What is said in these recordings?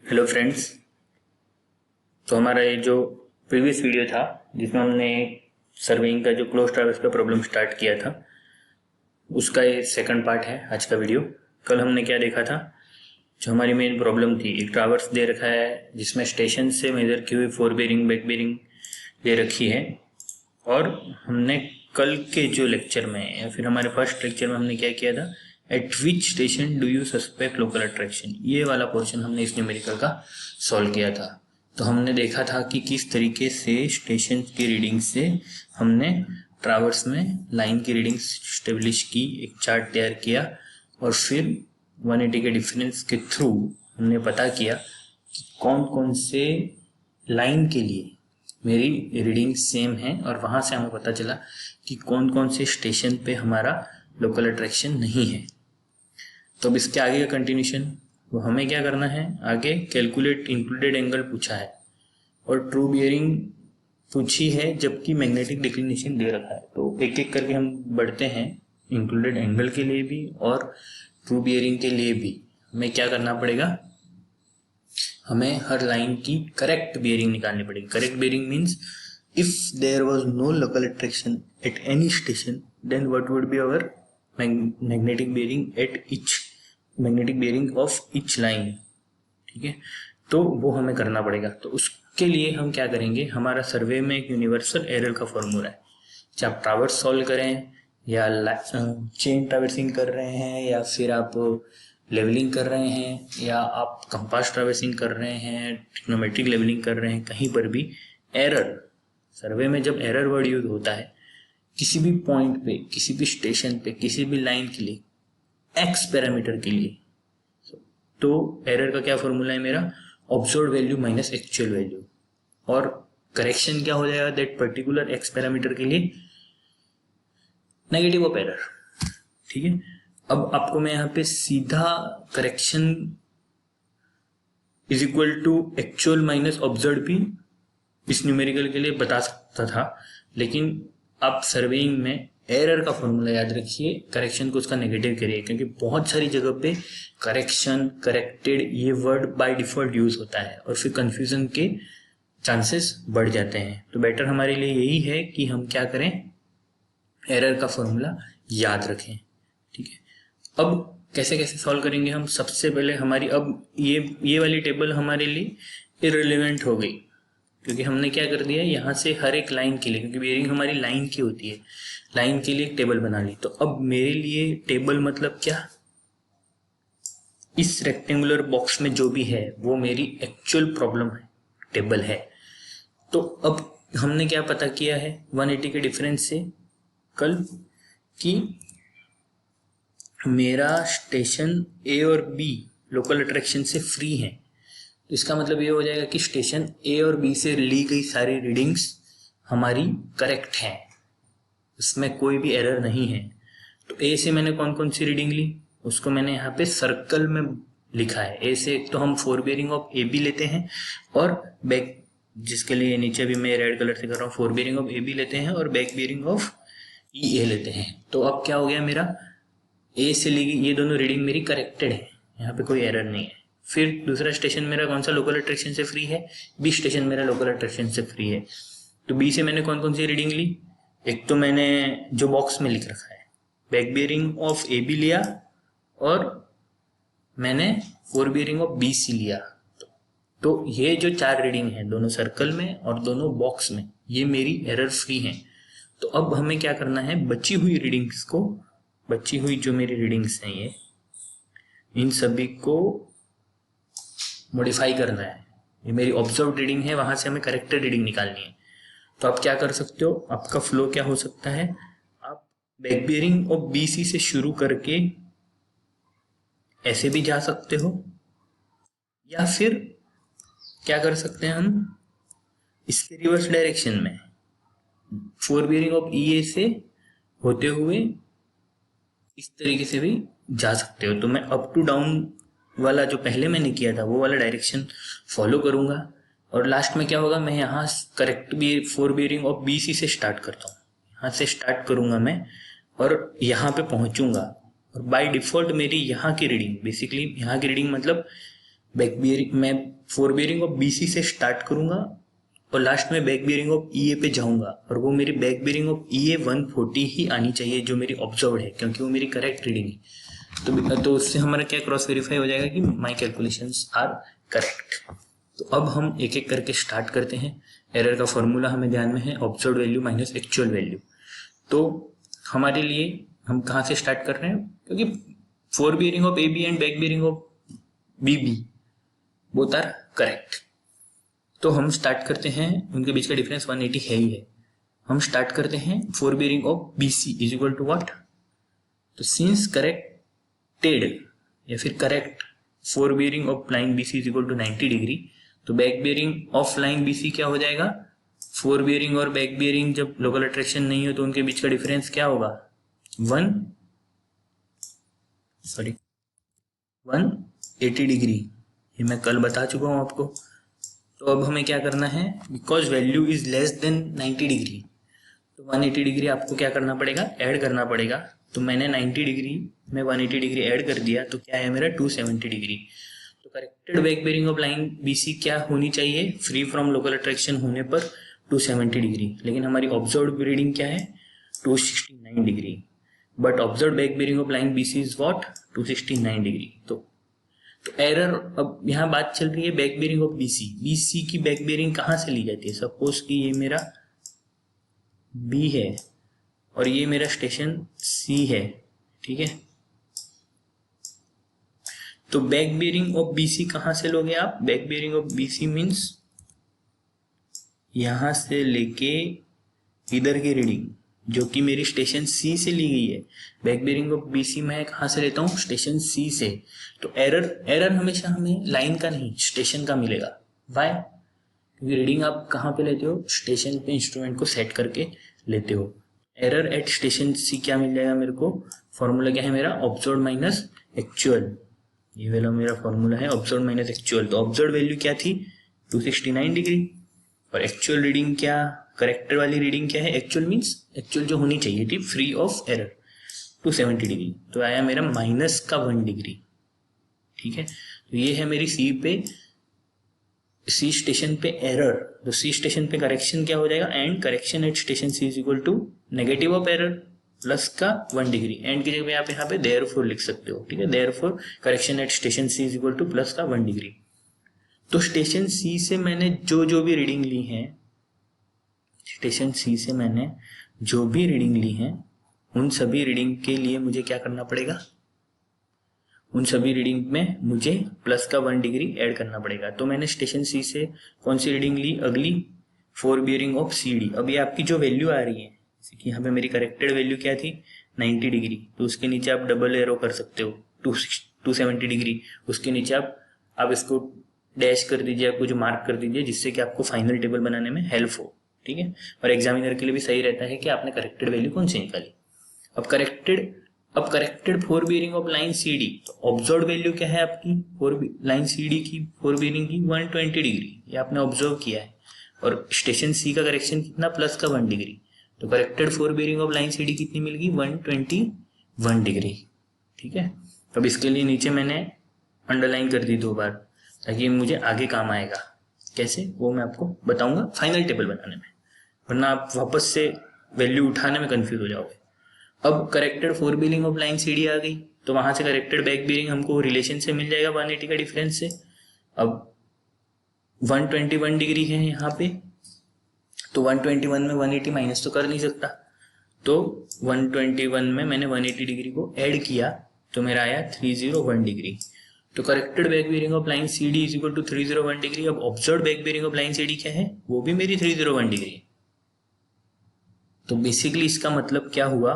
Hello friends. तो हमारा ये जो प्रीवियस वीडियो था जिसमें हमने सर्वेइंग का जो क्लोज ट्रैवर्स का प्रॉब्लम स्टार्ट किया था, उसका ये सेकंड पार्ट है आज का वीडियो। कल हमने क्या देखा था, जो हमारी मेन प्रॉब्लम थी, एक ट्रैवर्स दे रखा है जिसमें स्टेशन से मेजर की हुई फोर बेरिंग बैक बेरिंग दे रखी है, और हमने कल के जो लेक्चर में या फिर हमारे फर्स्ट लेक्चर में हमने क्या किया था, eight which station do you suspect local attraction, ये वाला पोर्शन हमने इस न्यूमेरिकल का सॉल्व किया था। तो हमने देखा था कि किस तरीके से स्टेशन की रीडिंग से हमने ट्रावर्स में लाइन की रीडिंग स्टेब्लिश की, एक चार्ट तैयार किया, और फिर 180 के डिफरेंस के थ्रू हमने पता किया कि कौन कौन से लाइन के लिए मेरी रीडिंग सेम है, और वहाँ से हमें पता चला कि कौन कौन से स्टेशन पे हमारा लोकल अट्रैक्शन नहीं है। तो अब इसके आगे का कंटिन्यूशन, वो हमें क्या करना है, आगे कैलकुलेट इंक्लूडेड एंगल पूछा है और ट्रू बियरिंग पूछी है, जबकि मैग्नेटिक डिक्लिनेशन दे रखा है। तो एक एक करके हम बढ़ते हैं, इंक्लूडेड एंगल के लिए भी और ट्रू बियरिंग के लिए भी हमें क्या करना पड़ेगा, हमें हर लाइन की करेक्ट बियरिंग निकालनी पड़ेगी। Correct bearing means if there was no local attraction at any station then what would be our magnetic bearing at each magnetic bearing of each line. ठीक है, तो वो हमें करना पड़ेगा। तो उसके लिए हम क्या करेंगे, हमारा सर्वे में एक यूनिवर्सल एरर का फॉर्मूला है। चाहे आप ट्रावर्स सॉल्व करें या चेन ट्रावर्सिंग कर रहे हैं या फिर आप लेवलिंग कर रहे हैं या आप कंपास ट्रावर्सिंग कर रहे हैं, ट्रिग्नोमेट्रिक लेवलिंग कर रहे हैं, कहीं पर भी एरर, सर्वे में जब एरर वर्ड यूज होता है किसी भी पॉइंट पे, किसी भी स्टेशन पे, किसी भी लाइन के लिए, एक्स पैरामीटर के लिए, तो एरर का क्या फॉर्मूला है मेरा, observed value minus actual value, और करेक्शन क्या हो जाएगा दैट पर्टिकुलर एक्स पैरामीटर के लिए, नेगेटिव ऑफ एरर। ठीक है, अब आपको मैं यहाँ पे सीधा correction is equal to actual minus observed भी इस न्यूमेरिकल के लिए बता सकता था, लेकिन आप सर्वेइंग में एरर का फॉर्मूला याद रखिए, करेक्शन को उसका नेगेटिव करिए, क्योंकि बहुत सारी जगह पे करेक्शन, करेक्टेड ये वर्ड बाय डिफॉल्ट यूज होता है और फिर कंफ्यूजन के चांसेस बढ़ जाते हैं। तो बेटर हमारे लिए यही है कि हम क्या करें, एरर का फॉर्मूला याद रखें। ठीक है, अब कैसे कैसे सॉल्व करेंगे हम, सबसे पहले हमारी अब ये वाली टेबल हमारे लिए इररिलेवेंट हो गई, क्योंकि हमने क्या कर दिया, यहाँ से हर एक लाइन के लिए, क्योंकि बियरिंग हमारी लाइन की होती है, लाइन के लिए एक टेबल बना ली। तो अब मेरे लिए टेबल मतलब क्या, इस रेक्टेंगुलर बॉक्स में जो भी है वो मेरी एक्चुअल प्रॉब्लम है, टेबल है। तो अब हमने क्या पता किया है 180 के डिफरेंस से कल, कि मेरा स्टेशन ए और बी लोकल अट्रैक्शन से फ्री है। तो इसका मतलब ये हो जाएगा कि स्टेशन ए और बी से ली गई सारी रीडिंग्स हमारी करेक्ट हैं, उसमें कोई भी एरर नहीं है। तो ए से मैंने कौन कौन सी रीडिंग ली, उसको मैंने यहाँ पे सर्कल में लिखा है। ए से एक तो हम fore bearing of A B लेते हैं, और बैक, जिसके लिए नीचे भी मैं रेड कलर से कर रहा हूँ, fore bearing of A B लेते हैं और back bearing of E A लेते हैं। तो अब क्या हो गया, मेरा ए से ली गई ये दोनों रीडिंग मेरी करेक्टेड है, यहाँ पे कोई एरर नहीं है। फिर दूसरा स्टेशन मेरा कौन सा लोकल अट्रैक्शन से फ्री है, बी स्टेशन मेरा लोकल अट्रैक्शन से फ्री है। तो बी से मैंने कौन कौन सी रीडिंग ली, एक तो मैंने जो बॉक्स में लिख रखा है back bearing of A B लिया, और मैंने fore bearing of B C लिया। तो ये जो चार रीडिंग है, दोनों सर्कल में और दोनों बॉक्स में, ये मेरी एरर फ्री है। तो अब हमें क्या करना है, बची हुई रीडिंग्स को, बची हुई जो मेरी रीडिंग्स हैं ये, इन सभी को मॉडिफाई करना है। ये मेरी ऑब्जर्व रीडिंग है, वहां से हमें करेक्टेड रीडिंग निकालनी है। तो आप क्या कर सकते हो, आपका फ्लो क्या हो सकता है, आप बैक बियरिंग ऑफ बीसी से शुरू करके ऐसे भी जा सकते हो, या फिर क्या कर सकते हैं हम, इसके रिवर्स डायरेक्शन में फोर बियरिंग ऑफ ई ए से होते हुए इस तरीके से भी जा सकते हो। तो मैं अप टू डाउन वाला जो पहले मैंने किया था वो वाला डायरेक्शन फॉलो करूंगा, और लास्ट में क्या होगा, मैं यहाँ करेक्ट भी fore bearing of B C से स्टार्ट करता हूँ, यहाँ से स्टार्ट करूंगा मैं और यहाँ पे पहुंचूंगा, और बाय डिफॉल्ट मेरी यहाँ की रीडिंग, बेसिकली यहाँ की रीडिंग मतलब बैक बियरिंग मैं फोर बियरिंग ऑफ BC से स्टार्ट करूंगा और लास्ट में बैक बियरिंग ऑफ EA पे जाऊंगा, और वो मेरी बैक बियरिंग ऑफ EA 140 ही आनी चाहिए जो मेरी ऑब्जर्व है, क्योंकि वो मेरी करेक्ट रीडिंग है। तो उससे हमारा क्या क्रॉस वेरीफाई हो जाएगा कि माई कैलकुलेशंस आर करेक्ट। तो अब हम एक एक करके स्टार्ट करते हैं। एरर का फॉर्मूला हमें ध्यान में है, observe value minus actual value. तो हमारे लिए हम कहाँ से स्टार्ट कर रहे हैं, क्योंकि fore bearing of AB and back bearing of BB both are correct. तो हम स्टार्ट करते हैं, उनके बीच का डिफरेंस 180 है ही है। हम स्टार्ट करते हैं fore bearing of BC is equal to what, तो सिंस करेक्टेड या फिर correct fore bearing of line BC is equal to 90 डिग्री, तो back bearing of line BC क्या हो जाएगा, फोर बियरिंग और बैक बियरिंग जब लोकल अट्रैक्शन नहीं हो तो उनके बीच का डिफरेंस क्या होगा, 180 डिग्री। ये मैं कल बता चुका हूं आपको। तो अब हमें क्या करना है, because value is less than 90 डिग्री, तो 180 डिग्री आपको क्या करना पड़ेगा, ऐड करना पड़ेगा। तो मैंने 90 डिग्री में 180 डिग्री ऐड कर दिया, तो क्या है मेरा 270 डिग्री। तो corrected back bearing of line BC क्या होनी चाहिए, फ्री फ्रॉम लोकल अट्रैक्शन होने पर 270 डिग्री, लेकिन हमारी ऑब्जर्व्ड रीडिंग क्या है 269 degree, but observed back bearing of line BC is what 269 degree. तो एरर, अब यहाँ बात चल रही है बैक बियरिंग ऑफ BC की बैक बियरिंग कहाँ से ली जाती है। सपोज कि ये मेरा B है और ये मेरा स्टेशन C है, ठीक है। तो बैक बियरिंग ऑफ BC कहाँ से लोगे आप, back bearing of BC means यहां से लेके इधर की रीडिंग जो कि मेरी स्टेशन C से ली गई है। बैक बियरिंग ऑफ BC मैं कहां से लेता हूं, स्टेशन C से। तो एरर हमेशा हमें लाइन का नहीं स्टेशन का मिलेगा। वाई, क्योंकि रीडिंग आप कहाँ पे लेते हो, स्टेशन पे इंस्ट्रूमेंट को सेट करके लेते हो। एरर एट स्टेशन C क्या मिल जाएगा मेरे को, फॉर्मूला क्या है मेरा, ऑब्जर्व माइनस एक्चुअल। ये वाला मेरा फॉर्मूला है ऑब्जर्व माइनस एक्चुअल। तो ऑब्जर्व वैल्यू क्या थी 269 डिग्री और एक्चुअल रीडिंग क्या, करेक्टर वाली रीडिंग क्या है, एक्चुअल मीन्स एक्चुअल जो होनी चाहिए थी फ्री ऑफ एरर 270 डिग्री। तो आया मेरा माइनस का 1 डिग्री, ठीक है। तो ये है मेरी C स्टेशन पे एरर। तो C स्टेशन पे करेक्शन क्या हो जाएगा, and correction at station C is equal to negative of error plus का 1 डिग्री। एंड की जगह आप यहाँ पे देयरफॉर लिख सकते हो, ठीक है। Therefore correction at station C is equal to plus का 1 डिग्री। तो स्टेशन C से मैंने जो भी रीडिंग ली है, स्टेशन C से मैंने जो भी रीडिंग ली है, उन सभी रीडिंग के लिए मुझे क्या करना पड़ेगा, उन सभी रीडिंग में मुझे प्लस का 1 डिग्री ऐड करना पड़ेगा। तो मैंने स्टेशन C से कौन सी रीडिंग ली, अगली फोर बियरिंग ऑफ CD। अब ये आपकी जो वैल्यू आ रही है, जैसे कि यहाँ पे मेरी करेक्टेड वैल्यू क्या थी 90 डिग्री, तो उसके नीचे आप डबल एरो कर सकते हो 270 डिग्री, उसके नीचे आप इसको डैश कर दीजिए, आपको जो मार्क कर दीजिए, जिससे कि आपको फाइनल टेबल बनाने में हेल्प हो, ठीक है। और एग्जामिनर के लिए भी सही रहता है कि आपने करेक्टेड वैल्यू कौन सी निकाली। अब corrected fore bearing of line CD, तो ऑब्जर्व वैल्यू क्या है आपकी लाइन CD की, फोर बियरिंग की 120 डिग्री, ये आपने ऑब्जर्व किया है। और स्टेशन C का करेक्शन कितना, प्लस का 1 डिग्री। तो corrected fore bearing of line CD कितनी मिलेगी, 121 डिग्री, ठीक है। अब इसके लिए नीचे मैंने अंडरलाइन कर दी 2 बार, ताकि मुझे आगे काम आएगा। कैसे, वो मैं आपको बताऊंगा फाइनल टेबल बनाने में, वरना आप वापस से वैल्यू उठाने में कंफ्यूज हो जाओगे। अब corrected fore bearing of line CD आ गई, तो वहां से करेक्टेड बैक बियरिंग हमको रिलेशन से मिल जाएगा 180 का डिफरेंस से। अब 121 डिग्री है यहाँ पे, तो 121 में 180 माइनस तो कर नहीं सकता, तो 121 में मैंने 180 डिग्री को ऐड किया, तो मेरा आया 301 डिग्री। तो corrected back bearing of line CD is equal to 301 डिग्री। अब observe back bearing of line CD क्या है, वो भी मेरी 301 डिग्री। तो बेसिकली इसका मतलब क्या हुआ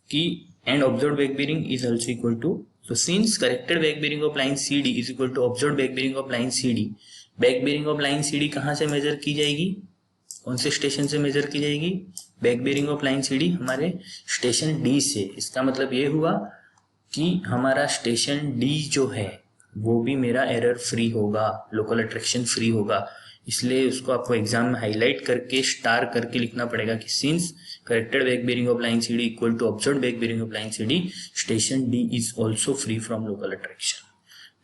कि and observe back bearing is also equal to, so since corrected back bearing of line CD is equal to observed back bearing of line CD, back bearing of line CD कहाँ से measure की जाएगी, कौन से station से measure की जाएगी, back bearing of line CD हमारे स्टेशन D से। इसका मतलब ये हुआ कि हमारा स्टेशन D जो है वो भी मेरा एरर फ्री होगा, लोकल अट्रैक्शन फ्री होगा। इसलिए उसको आपको एग्जाम में हाईलाइट करके स्टार करके लिखना पड़ेगा कि since corrected back bearing of line CD equal to observed back bearing of line CD, station D is also free from local attraction.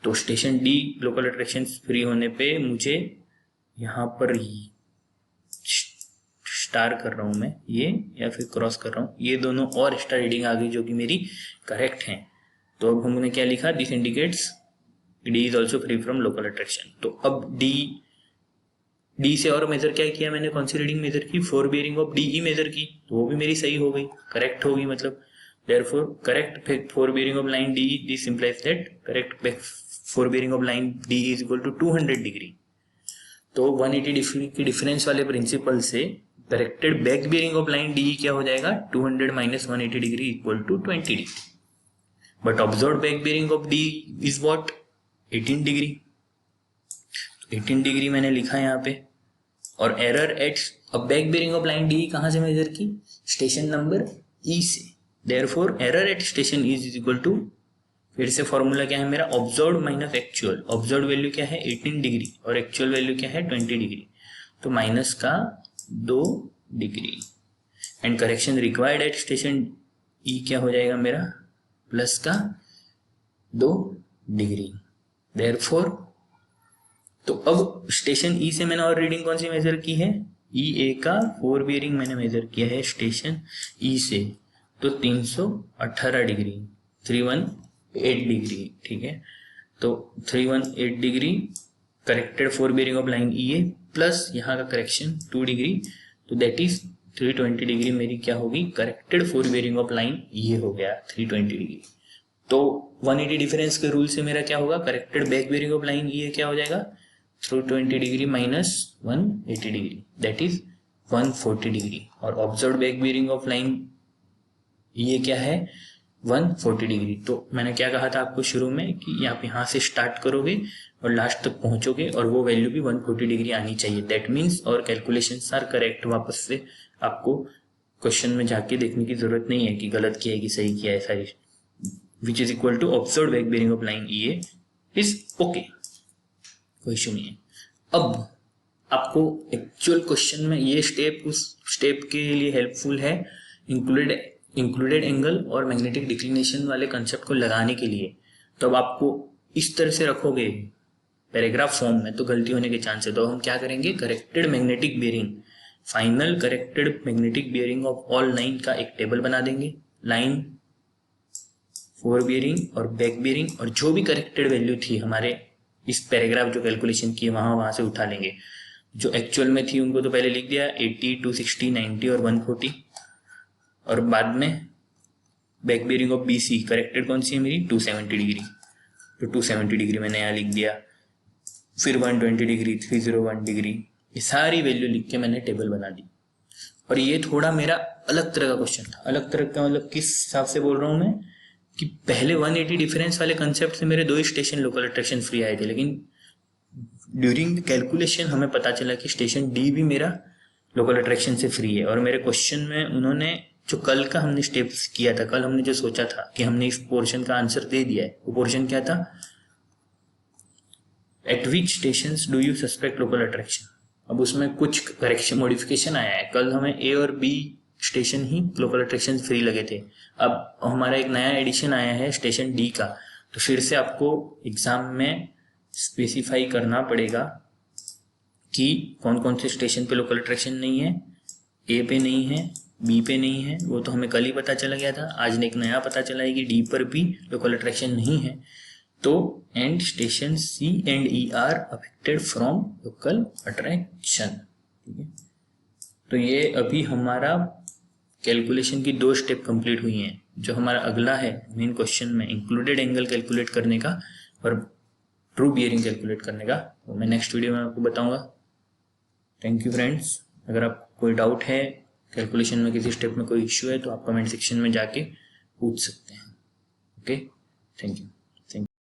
तो station D local attraction free होने पे मुझे यहाँ पर स्टार कर रहा हूँ मैं ये, या फिर क्रॉस कर रहा हूँ, ये दोनों और स्टार रीडिंग आ गई जो कि मेरी करेक्ट हैं। तो अब हमने क्या लिखा, this indicates D is also free from local attraction. तो अब डी से और मेजर क्या किया मैंने, कौन सी रीडिंग मेजर की, फोर बियरिंग ऑफ डी ही मेजर की, तो वो भी मेरी सही हो गई, करेक्ट होगी मतलब। therefore correct fore bearing of line D, this implies that correct fore bearing of line D is equal to 200 degree. तो 180 डिग्री की डिफरेंस वाले प्रिंसिपल से corrected back bearing of line D क्या हो जाएगा, 200 minus 180 degree equal to 20 degree. But observe back bearing of D is what, 18 degree. 18 degree मैंने लिखा यहाँ पे। और एरर एट, अब back bearing of line D कहाँ से मेजर की, स्टेशन नंबर ई से। Therefore error at station E is equal to, फिर से फॉर्मूला क्या है मेरा, observe minus actual. Observe value क्या है 18 डिग्री और एक्चुअल वैल्यू क्या है 20 डिग्री, तो माइनस का 2 डिग्री। And correction required at station E क्या हो जाएगा मेरा, प्लस का 2 डिग्री। देयरफॉर तो अब स्टेशन ई से मैंने और रीडिंग कौन सी मेजर की है, ई ए का फोर बियरिंग मैंने मेजर किया है स्टेशन ई से, तो 318 डिग्री, 318 डिग्री, ठीक है। तो 318 degree corrected fore bearing of line E A, plus यहाँ का करेक्शन 2 डिग्री, तो दैट इज 320 डिग्री मेरी क्या होगी, corrected fore bearing of line E A हो गया 320 डिग्री। तो 180 डिफरेंस के रूल से मेरा क्या होगा, corrected back bearing of line E A क्या हो जाएगा, 320 degree minus 180 degree, that is 140 degree. और observe back bearing of line ये क्या है, 140 डिग्री। तो मैंने क्या कहा था आपको शुरू में कि आप यहाँ से स्टार्ट करोगे और लास्ट तक पहुंचोगे और वो वैल्यू भी 140 डिग्री आनी चाहिए। दैट मीन्स और कैलकुलेशंस आर करेक्ट। वापस से आपको क्वेश्चन में जाके देखने की जरूरत नहीं है कि गलत किया है कि सही किया है, सारी which is equal to observe back bearing of line E A is okay, कोई इशू नहीं है। अब आपको एक्चुअल क्वेश्चन में ये स्टेप उस स्टेप के लिए हेल्पफुल है, इंक्लूडेड एंगल और मैग्नेटिक डिक्लिनेशन वाले कंसेप्ट को लगाने के लिए। तो अब आपको इस तरह से रखोगे पैराग्राफ फॉर्म में तो गलती होने के चांस है। तो हम क्या करेंगे, corrected magnetic bearing, final corrected magnetic bearing of all line का एक टेबल बना देंगे, लाइन फोर बियरिंग और बैक बियरिंग, और जो भी करेक्टेड वैल्यू थी हमारे इस पैराग्राफ जो कैलकुलेशन की वहां से उठा लेंगे। जो एक्चुअल में थी उनको तो पहले लिख दिया 80, 260, 90 और 140, और बाद में back bearing of BC corrected कौन सी है मेरी, 270 डिग्री, तो 270 डिग्री मैंने यहाँ लिख दिया। फिर 120 डिग्री, 301 डिग्री, ये सारी वैल्यू लिख के मैंने टेबल बना दी। और ये थोड़ा मेरा अलग तरह का क्वेश्चन था। अलग तरह का मतलब किस हिसाब से बोल रहा हूँ मैं, कि पहले 180 डिफरेंस वाले कंसेप्ट से मेरे 2 स्टेशन लोकल अट्रैक्शन फ्री आए थे, लेकिन ड्यूरिंग कैलकुलेशन हमें पता चला कि स्टेशन डी भी मेरा लोकल अट्रैक्शन से फ्री है। और मेरे क्वेश्चन में उन्होंने जो कल का हमने स्टेप्स किया था, कल हमने जो सोचा था कि हमने इस पोर्शन का आंसर दे दिया है, वो पोर्शन क्या था, eight which stations do you suspect local attraction. अब उसमें कुछ करेक्शन मॉडिफिकेशन आया है। कल हमें ए और बी स्टेशन ही लोकल अट्रैक्शन फ्री लगे थे, अब हमारा एक नया एडिशन आया है स्टेशन डी का। तो फिर से आपको एग्जाम में स्पेसिफाई करना पड़ेगा कि कौन कौन से स्टेशन पे लोकल अट्रैक्शन नहीं है, ए पे नहीं है, बी पे नहीं है, वो तो हमें कल ही पता चला गया था। आज एक नया पता चला है कि डी पर भी लोकल अट्रैक्शन नहीं है। तो and station C and E are affected from local attraction, ठीक है। तो ये अभी हमारा कैलकुलेशन की 2 स्टेप कंप्लीट हुई हैं। जो हमारा अगला है मेन क्वेश्चन में इंक्लूडेड एंगल कैलकुलेट करने का और ट्रू बियरिंग कैलकुलेट करने का, वो मैं नेक्स्ट वीडियो में आपको बताऊंगा। Thank you friends. अगर आपको कोई डाउट है कैलकुलेशन में, किसी स्टेप में कोई इश्यू है, तो आप कमेंट सेक्शन में जाके पूछ सकते हैं। Okay, thank you.